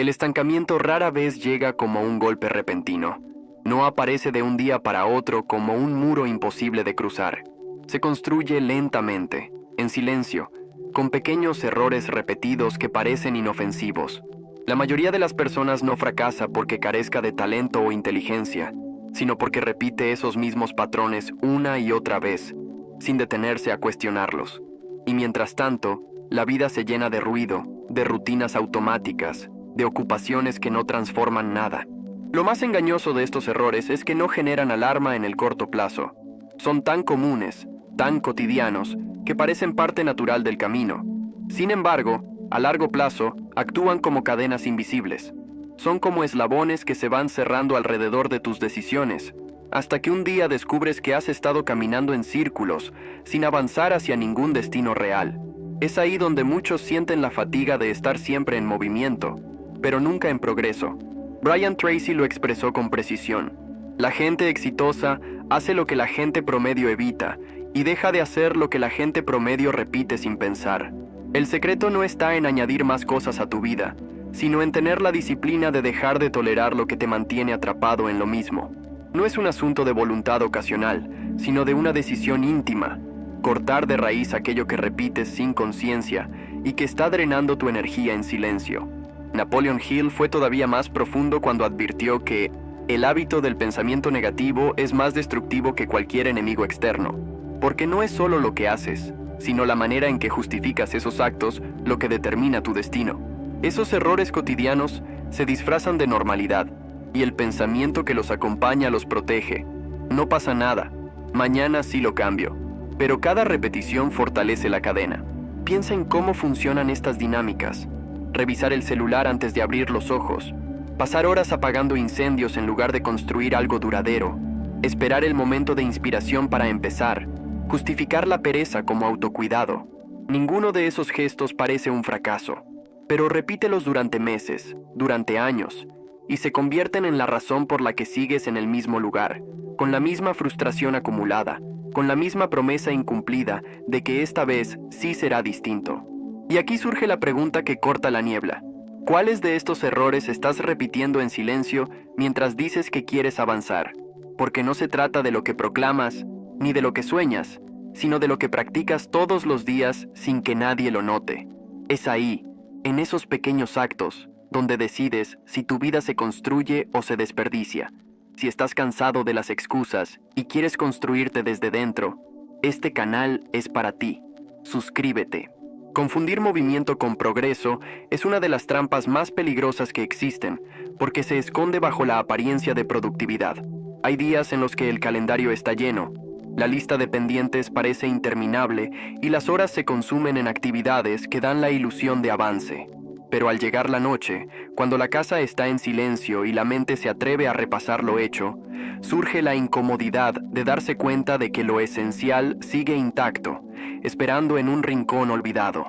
El estancamiento rara vez llega como un golpe repentino. No aparece de un día para otro como un muro imposible de cruzar. Se construye lentamente, en silencio, con pequeños errores repetidos que parecen inofensivos. La mayoría de las personas no fracasa porque carezca de talento o inteligencia, sino porque repite esos mismos patrones una y otra vez, sin detenerse a cuestionarlos. Y mientras tanto, la vida se llena de ruido, de rutinas automáticas, de ocupaciones que no transforman nada. Lo más engañoso de estos errores es que no generan alarma en el corto plazo. Son tan comunes, tan cotidianos, que parecen parte natural del camino. Sin embargo, a largo plazo, actúan como cadenas invisibles. Son como eslabones que se van cerrando alrededor de tus decisiones, hasta que un día descubres que has estado caminando en círculos, sin avanzar hacia ningún destino real. Es ahí donde muchos sienten la fatiga de estar siempre en movimiento, pero nunca en progreso. Brian Tracy lo expresó con precisión. La gente exitosa hace lo que la gente promedio evita y deja de hacer lo que la gente promedio repite sin pensar. El secreto no está en añadir más cosas a tu vida, sino en tener la disciplina de dejar de tolerar lo que te mantiene atrapado en lo mismo. No es un asunto de voluntad ocasional, sino de una decisión íntima. Cortar de raíz aquello que repites sin conciencia y que está drenando tu energía en silencio. Napoleon Hill fue todavía más profundo cuando advirtió que el hábito del pensamiento negativo es más destructivo que cualquier enemigo externo, porque no es solo lo que haces, sino la manera en que justificas esos actos lo que determina tu destino. Esos errores cotidianos se disfrazan de normalidad, y el pensamiento que los acompaña los protege. No pasa nada, mañana sí lo cambio, pero cada repetición fortalece la cadena. Piensa en cómo funcionan estas dinámicas. Revisar el celular antes de abrir los ojos, pasar horas apagando incendios en lugar de construir algo duradero, esperar el momento de inspiración para empezar, justificar la pereza como autocuidado. Ninguno de esos gestos parece un fracaso, pero repítelos durante meses, durante años, y se convierten en la razón por la que sigues en el mismo lugar, con la misma frustración acumulada, con la misma promesa incumplida de que esta vez sí será distinto. Y aquí surge la pregunta que corta la niebla. ¿Cuáles de estos errores estás repitiendo en silencio mientras dices que quieres avanzar? Porque no se trata de lo que proclamas, ni de lo que sueñas, sino de lo que practicas todos los días sin que nadie lo note. Es ahí, en esos pequeños actos, donde decides si tu vida se construye o se desperdicia. Si estás cansado de las excusas y quieres construirte desde dentro, este canal es para ti. Suscríbete. Confundir movimiento con progreso es una de las trampas más peligrosas que existen, porque se esconde bajo la apariencia de productividad. Hay días en los que el calendario está lleno, la lista de pendientes parece interminable y las horas se consumen en actividades que dan la ilusión de avance. Pero al llegar la noche, cuando la casa está en silencio y la mente se atreve a repasar lo hecho, surge la incomodidad de darse cuenta de que lo esencial sigue intacto, esperando en un rincón olvidado.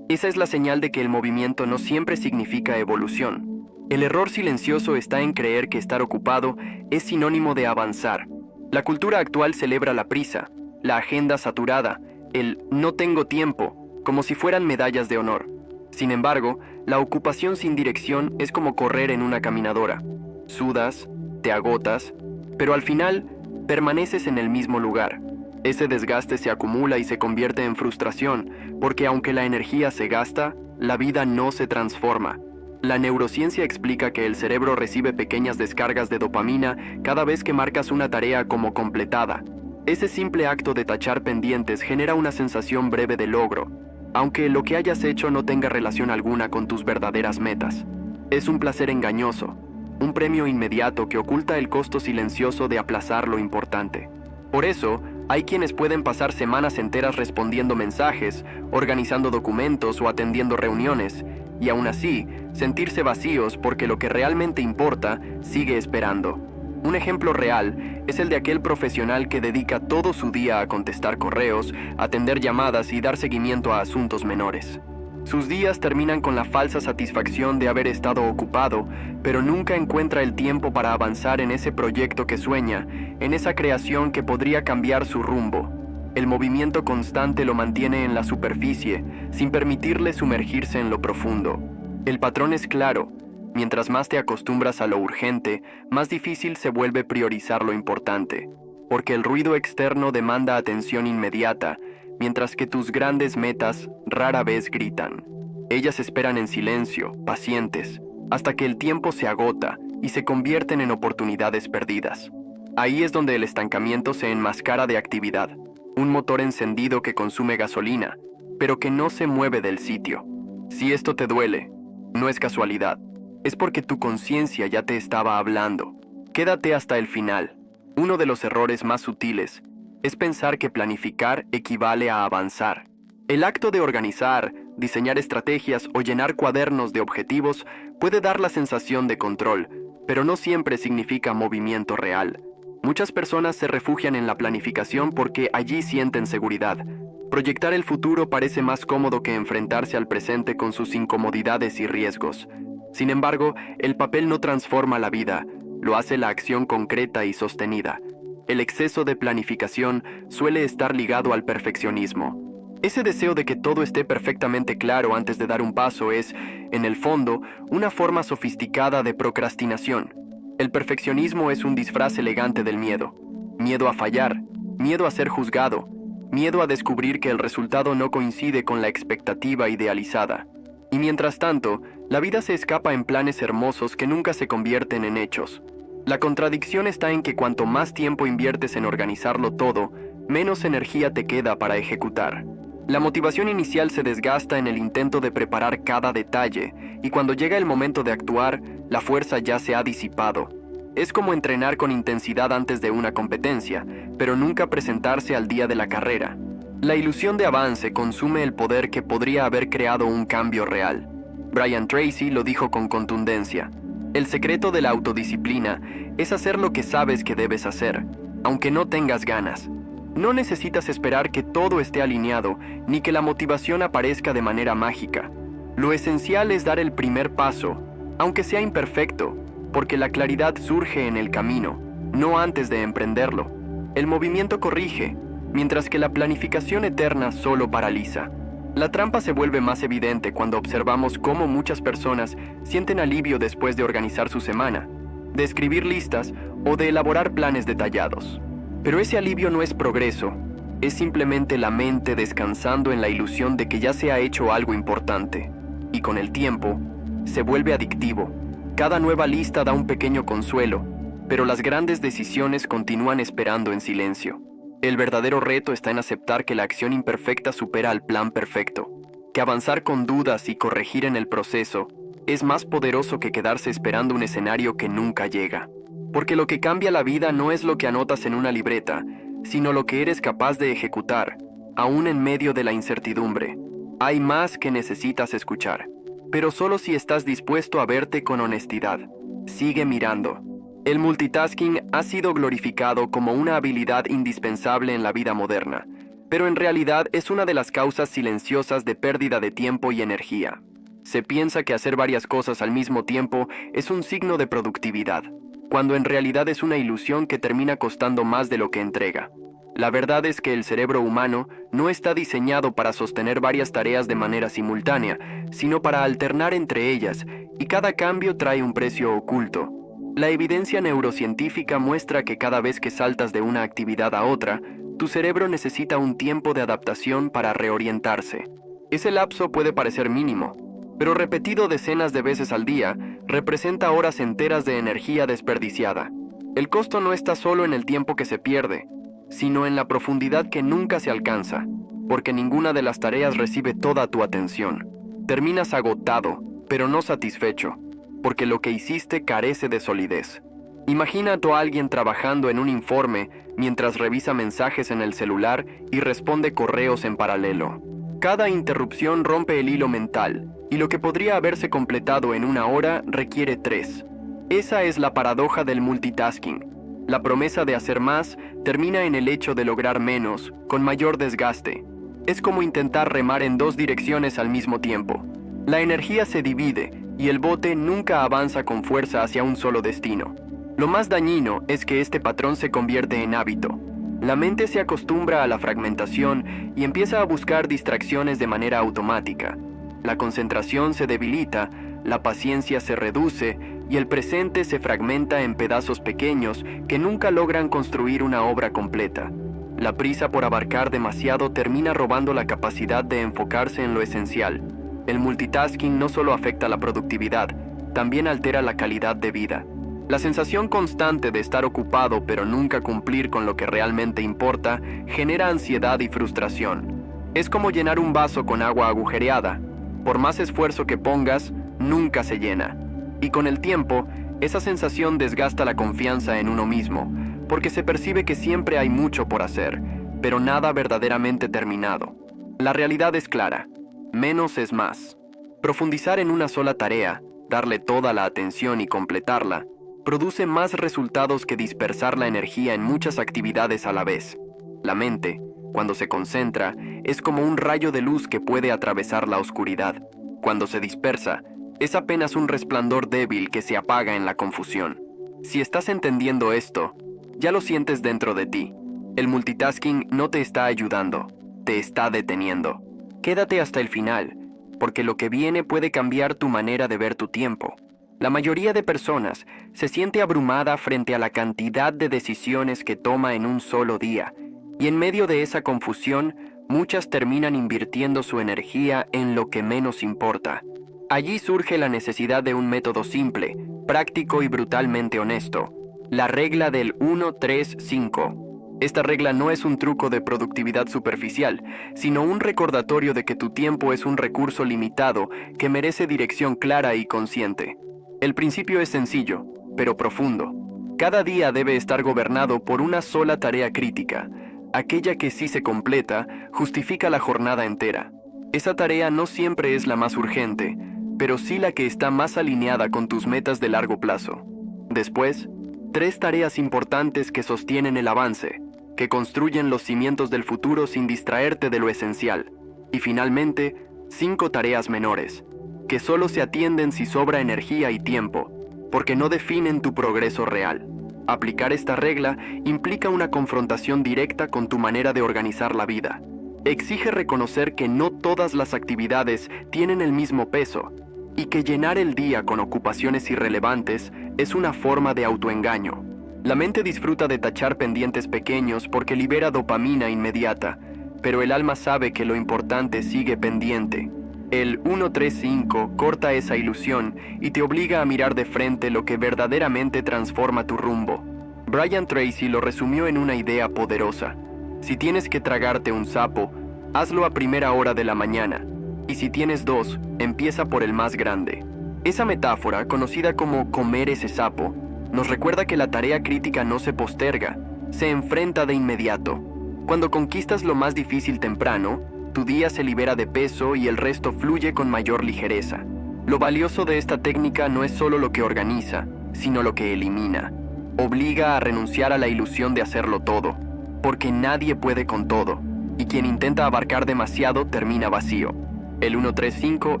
Esa es la señal de que el movimiento no siempre significa evolución. El error silencioso está en creer que estar ocupado es sinónimo de avanzar. La cultura actual celebra la prisa, la agenda saturada, el no tengo tiempo, como si fueran medallas de honor. Sin embargo, la ocupación sin dirección es como correr en una caminadora. Sudas, te agotas, pero al final permaneces en el mismo lugar. Ese desgaste se acumula y se convierte en frustración, porque aunque la energía se gasta, la vida no se transforma. La neurociencia explica que el cerebro recibe pequeñas descargas de dopamina cada vez que marcas una tarea como completada. Ese simple acto de tachar pendientes genera una sensación breve de logro, aunque lo que hayas hecho no tenga relación alguna con tus verdaderas metas. Es un placer engañoso, un premio inmediato que oculta el costo silencioso de aplazar lo importante. Por eso, hay quienes pueden pasar semanas enteras respondiendo mensajes, organizando documentos o atendiendo reuniones, y aún así, sentirse vacíos porque lo que realmente importa sigue esperando. Un ejemplo real es el de aquel profesional que dedica todo su día a contestar correos, atender llamadas y dar seguimiento a asuntos menores. Sus días terminan con la falsa satisfacción de haber estado ocupado, pero nunca encuentra el tiempo para avanzar en ese proyecto que sueña, en esa creación que podría cambiar su rumbo. El movimiento constante lo mantiene en la superficie, sin permitirle sumergirse en lo profundo. El patrón es claro: Mientras más te acostumbras a lo urgente, más difícil se vuelve priorizar lo importante, porque el ruido externo demanda atención inmediata, mientras que tus grandes metas rara vez gritan. Ellas esperan en silencio, pacientes, hasta que el tiempo se agota y se convierten en oportunidades perdidas. Ahí es donde el estancamiento se enmascara de actividad, un motor encendido que consume gasolina, pero que no se mueve del sitio. Si esto te duele, no es casualidad, es porque tu conciencia ya te estaba hablando. Quédate hasta el final. Uno de los errores más sutiles es pensar que planificar equivale a avanzar. El acto de organizar, diseñar estrategias o llenar cuadernos de objetivos puede dar la sensación de control, pero no siempre significa movimiento real. Muchas personas se refugian en la planificación porque allí sienten seguridad. Proyectar el futuro parece más cómodo que enfrentarse al presente con sus incomodidades y riesgos. Sin embargo, el papel no transforma la vida, lo hace la acción concreta y sostenida. El exceso de planificación suele estar ligado al perfeccionismo. Ese deseo de que todo esté perfectamente claro antes de dar un paso es, en el fondo, una forma sofisticada de procrastinación. El perfeccionismo es un disfraz elegante del miedo. Miedo a fallar, miedo a ser juzgado, miedo a descubrir que el resultado no coincide con la expectativa idealizada. Y mientras tanto, la vida se escapa en planes hermosos que nunca se convierten en hechos. La contradicción está en que cuanto más tiempo inviertes en organizarlo todo, menos energía te queda para ejecutar. La motivación inicial se desgasta en el intento de preparar cada detalle, y cuando llega el momento de actuar, la fuerza ya se ha disipado. Es como entrenar con intensidad antes de una competencia, pero nunca presentarse al día de la carrera. La ilusión de avance consume el poder que podría haber creado un cambio real. Brian Tracy lo dijo con contundencia. El secreto de la autodisciplina es hacer lo que sabes que debes hacer, aunque no tengas ganas. No necesitas esperar que todo esté alineado, ni que la motivación aparezca de manera mágica. Lo esencial es dar el primer paso, aunque sea imperfecto, porque la claridad surge en el camino, no antes de emprenderlo. El movimiento corrige, mientras que la planificación eterna solo paraliza. La trampa se vuelve más evidente cuando observamos cómo muchas personas sienten alivio después de organizar su semana, de escribir listas o de elaborar planes detallados. Pero ese alivio no es progreso, es simplemente la mente descansando en la ilusión de que ya se ha hecho algo importante. Y con el tiempo, se vuelve adictivo. Cada nueva lista da un pequeño consuelo, pero las grandes decisiones continúan esperando en silencio. El verdadero reto está en aceptar que la acción imperfecta supera al plan perfecto, que avanzar con dudas y corregir en el proceso es más poderoso que quedarse esperando un escenario que nunca llega. Porque lo que cambia la vida no es lo que anotas en una libreta, sino lo que eres capaz de ejecutar, aún en medio de la incertidumbre. Hay más que necesitas escuchar, pero solo si estás dispuesto a verte con honestidad. Sigue mirando. El multitasking ha sido glorificado como una habilidad indispensable en la vida moderna, pero en realidad es una de las causas silenciosas de pérdida de tiempo y energía. Se piensa que hacer varias cosas al mismo tiempo es un signo de productividad, cuando en realidad es una ilusión que termina costando más de lo que entrega. La verdad es que el cerebro humano no está diseñado para sostener varias tareas de manera simultánea, sino para alternar entre ellas, y cada cambio trae un precio oculto. La evidencia neurocientífica muestra que cada vez que saltas de una actividad a otra, tu cerebro necesita un tiempo de adaptación para reorientarse. Ese lapso puede parecer mínimo, pero repetido decenas de veces al día, representa horas enteras de energía desperdiciada. El costo no está solo en el tiempo que se pierde, sino en la profundidad que nunca se alcanza, porque ninguna de las tareas recibe toda tu atención. Terminas agotado, pero no satisfecho, porque lo que hiciste carece de solidez. Imagina a alguien trabajando en un informe mientras revisa mensajes en el celular y responde correos en paralelo. Cada interrupción rompe el hilo mental, y lo que podría haberse completado en una hora requiere 3. Esa es la paradoja del multitasking. La promesa de hacer más termina en el hecho de lograr menos, con mayor desgaste. Es como intentar remar en 2 direcciones al mismo tiempo. La energía se divide, y el bote nunca avanza con fuerza hacia un solo destino. Lo más dañino es que este patrón se convierte en hábito. La mente se acostumbra a la fragmentación y empieza a buscar distracciones de manera automática. La concentración se debilita la paciencia se reduce y el presente se fragmenta en pedazos pequeños que nunca logran construir una obra completa. La prisa por abarcar demasiado termina robando la capacidad de enfocarse en lo esencial. El multitasking no solo afecta la productividad, también altera la calidad de vida. La sensación constante de estar ocupado pero nunca cumplir con lo que realmente importa genera ansiedad y frustración. Es como llenar un vaso con agua agujereada. Por más esfuerzo que pongas, nunca se llena. Y con el tiempo, esa sensación desgasta la confianza en uno mismo, porque se percibe que siempre hay mucho por hacer, pero nada verdaderamente terminado. La realidad es clara: menos es más. Profundizar en una sola tarea, darle toda la atención y completarla, produce más resultados que dispersar la energía en muchas actividades a la vez. La mente, cuando se concentra, es como un rayo de luz que puede atravesar la oscuridad. Cuando se dispersa, es apenas un resplandor débil que se apaga en la confusión. Si estás entendiendo esto, ya lo sientes dentro de ti. El multitasking no te está ayudando, te está deteniendo. Quédate hasta el final, porque lo que viene puede cambiar tu manera de ver tu tiempo. La mayoría de personas se siente abrumada frente a la cantidad de decisiones que toma en un solo día, y en medio de esa confusión, muchas terminan invirtiendo su energía en lo que menos importa. Allí surge la necesidad de un método simple, práctico y brutalmente honesto: la regla del 1-3-5. Esta regla no es un truco de productividad superficial, sino un recordatorio de que tu tiempo es un recurso limitado que merece dirección clara y consciente. El principio es sencillo, pero profundo. Cada día debe estar gobernado por una sola tarea crítica. Aquella que, si se completa, justifica la jornada entera. Esa tarea no siempre es la más urgente, pero sí la que está más alineada con tus metas de largo plazo. Después, 3 tareas importantes que sostienen el avance, que construyen los cimientos del futuro sin distraerte de lo esencial. Y finalmente, 5 tareas menores, que solo se atienden si sobra energía y tiempo, porque no definen tu progreso real. Aplicar esta regla implica una confrontación directa con tu manera de organizar la vida. Exige reconocer que no todas las actividades tienen el mismo peso, y que llenar el día con ocupaciones irrelevantes es una forma de autoengaño. La mente disfruta de tachar pendientes pequeños porque libera dopamina inmediata, pero el alma sabe que lo importante sigue pendiente. El 1-3-5 corta esa ilusión y te obliga a mirar de frente lo que verdaderamente transforma tu rumbo. Brian Tracy lo resumió en una idea poderosa: si tienes que tragarte un sapo, hazlo a primera hora de la mañana, y si tienes 2, empieza por el más grande. Esa metáfora, conocida como comer ese sapo, nos recuerda que la tarea crítica no se posterga, se enfrenta de inmediato. Cuando conquistas lo más difícil temprano, tu día se libera de peso y el resto fluye con mayor ligereza. Lo valioso de esta técnica no es solo lo que organiza, sino lo que elimina. Obliga a renunciar a la ilusión de hacerlo todo, porque nadie puede con todo, y quien intenta abarcar demasiado termina vacío. El 1-3-5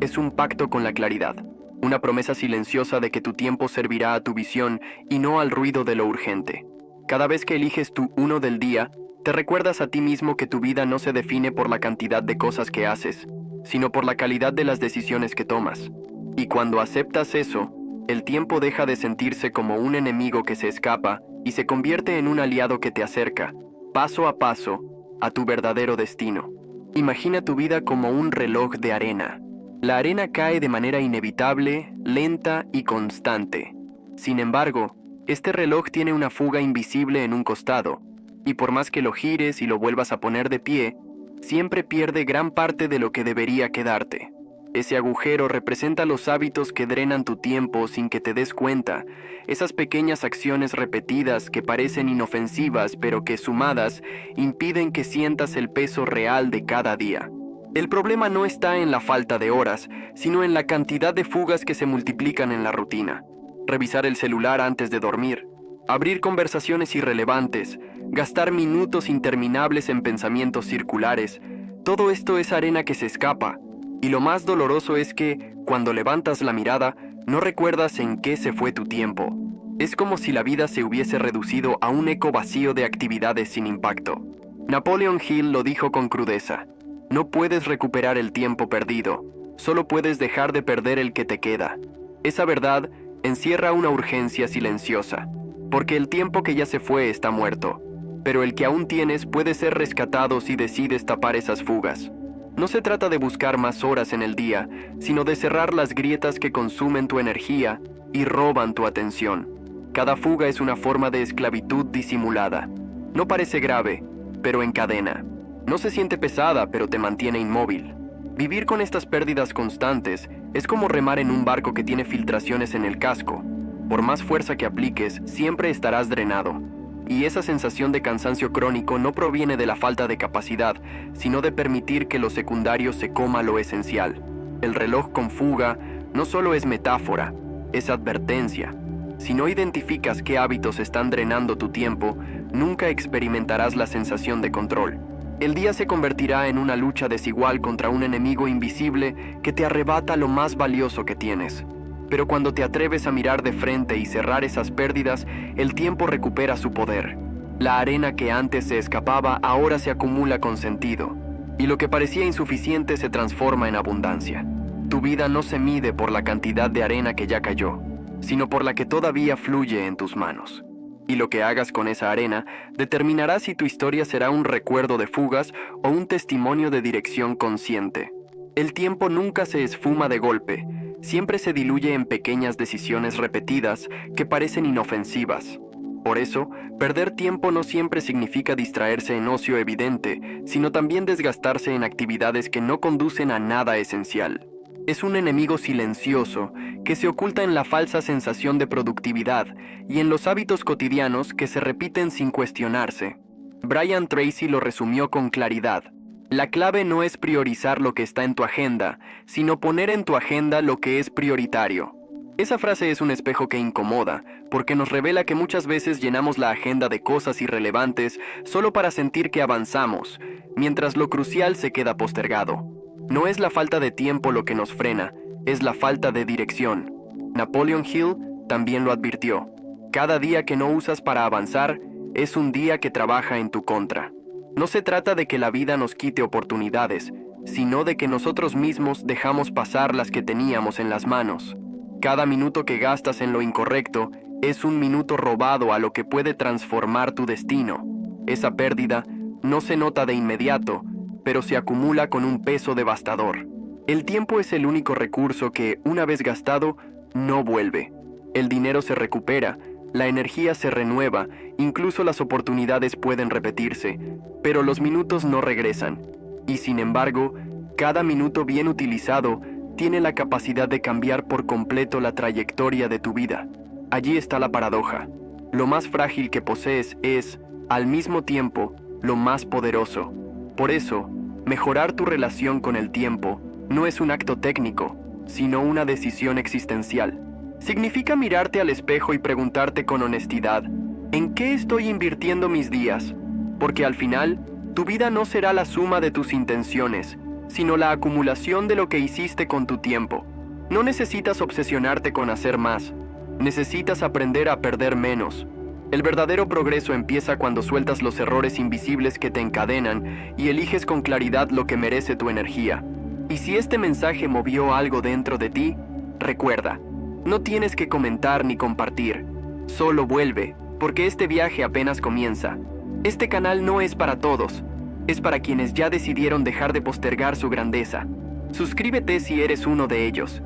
es un pacto con la claridad, una promesa silenciosa de que tu tiempo servirá a tu visión y no al ruido de lo urgente. Cada vez que eliges tu 1 del día, te recuerdas a ti mismo que tu vida no se define por la cantidad de cosas que haces, sino por la calidad de las decisiones que tomas. Y cuando aceptas eso, el tiempo deja de sentirse como un enemigo que se escapa y se convierte en un aliado que te acerca, paso a paso, a tu verdadero destino. Imagina tu vida como un reloj de arena. La arena cae de manera inevitable, lenta y constante. Sin embargo, este reloj tiene una fuga invisible en un costado, y por más que lo gires y lo vuelvas a poner de pie, siempre pierde gran parte de lo que debería quedarte. Ese agujero representa los hábitos que drenan tu tiempo sin que te des cuenta, esas pequeñas acciones repetidas que parecen inofensivas pero que sumadas impiden que sientas el peso real de cada día. El problema no está en la falta de horas, sino en la cantidad de fugas que se multiplican en la rutina. Revisar el celular antes de dormir, abrir conversaciones irrelevantes, gastar minutos interminables en pensamientos circulares, todo esto es arena que se escapa. Y lo más doloroso es que, cuando levantas la mirada, no recuerdas en qué se fue tu tiempo. Es como si la vida se hubiese reducido a un eco vacío de actividades sin impacto. Napoleon Hill lo dijo con crudeza: no puedes recuperar el tiempo perdido, solo puedes dejar de perder el que te queda. Esa verdad encierra una urgencia silenciosa, porque el tiempo que ya se fue está muerto, pero el que aún tienes puede ser rescatado si decides tapar esas fugas. No se trata de buscar más horas en el día, sino de cerrar las grietas que consumen tu energía y roban tu atención. Cada fuga es una forma de esclavitud disimulada. No parece grave, pero encadena. No se siente pesada, pero te mantiene inmóvil. Vivir con estas pérdidas constantes es como remar en un barco que tiene filtraciones en el casco. Por más fuerza que apliques, siempre estarás drenado. Y esa sensación de cansancio crónico no proviene de la falta de capacidad, sino de permitir que lo secundario se coma lo esencial. El reloj con fuga no solo es metáfora, es advertencia. Si no identificas qué hábitos están drenando tu tiempo, nunca experimentarás la sensación de control. El día se convertirá en una lucha desigual contra un enemigo invisible que te arrebata lo más valioso que tienes. Pero cuando te atreves a mirar de frente y cerrar esas pérdidas, el tiempo recupera su poder. La arena que antes se escapaba ahora se acumula con sentido, y lo que parecía insuficiente se transforma en abundancia. Tu vida no se mide por la cantidad de arena que ya cayó, sino por la que todavía fluye en tus manos. Y lo que hagas con esa arena determinará si tu historia será un recuerdo de fugas o un testimonio de dirección consciente. El tiempo nunca se esfuma de golpe, siempre se diluye en pequeñas decisiones repetidas que parecen inofensivas. Por eso, perder tiempo no siempre significa distraerse en ocio evidente, sino también desgastarse en actividades que no conducen a nada esencial. Es un enemigo silencioso que se oculta en la falsa sensación de productividad y en los hábitos cotidianos que se repiten sin cuestionarse. Brian Tracy lo resumió con claridad. La clave no es priorizar lo que está en tu agenda, sino poner en tu agenda lo que es prioritario. Esa frase es un espejo que incomoda, porque nos revela que muchas veces llenamos la agenda de cosas irrelevantes solo para sentir que avanzamos, mientras lo crucial se queda postergado. No es la falta de tiempo lo que nos frena, es la falta de dirección. Napoleon Hill también lo advirtió. Cada día que no usas para avanzar es un día que trabaja en tu contra. No se trata de que la vida nos quite oportunidades, sino de que nosotros mismos dejamos pasar las que teníamos en las manos. Cada minuto que gastas en lo incorrecto es un minuto robado a lo que puede transformar tu destino. Esa pérdida no se nota de inmediato, pero se acumula con un peso devastador. El tiempo es el único recurso que, una vez gastado, no vuelve. El dinero se recupera, la energía se renueva, incluso las oportunidades pueden repetirse, pero los minutos no regresan. Y sin embargo, cada minuto bien utilizado tiene la capacidad de cambiar por completo la trayectoria de tu vida. Allí está la paradoja. Lo más frágil que posees es, al mismo tiempo, lo más poderoso. Por eso, mejorar tu relación con el tiempo no es un acto técnico, sino una decisión existencial. Significa mirarte al espejo y preguntarte con honestidad, ¿en qué estoy invirtiendo mis días? Porque al final, tu vida no será la suma de tus intenciones, sino la acumulación de lo que hiciste con tu tiempo. No necesitas obsesionarte con hacer más, necesitas aprender a perder menos. El verdadero progreso empieza cuando sueltas los errores invisibles que te encadenan y eliges con claridad lo que merece tu energía. Y si este mensaje movió algo dentro de ti, recuerda, no tienes que comentar ni compartir. Solo vuelve, porque este viaje apenas comienza. Este canal no es para todos, es para quienes ya decidieron dejar de postergar su grandeza. Suscríbete si eres uno de ellos.